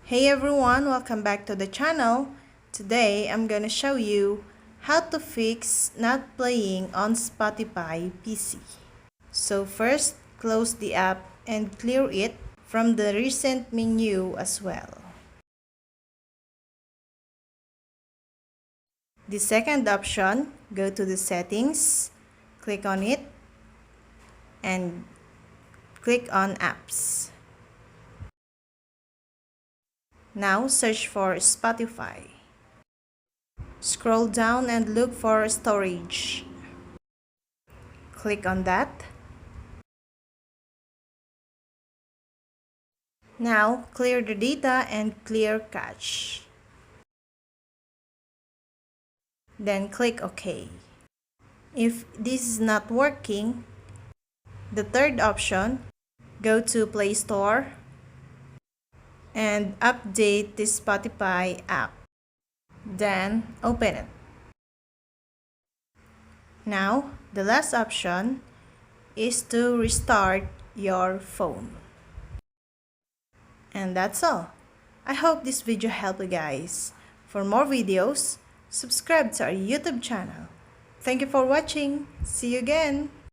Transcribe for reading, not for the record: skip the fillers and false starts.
Hey everyone, welcome back to the channel. Today I'm gonna show you how to fix not playing on Spotify PC. So first, close the app and clear it from the recent menu as well. The second option, go to the settings, click on it, and click on apps. Now search for Spotify. Scroll down and look for storage. Click on that. Now clear the data and clear cache. Then click OK. If this is not working, the third option, go to Play Store and update the Spotify app. Then open it. Now, the last option is to restart your phone. And that's all. I hope this video helped you guys. For more videos, subscribe to our YouTube channel. Thank you for watching. See you again.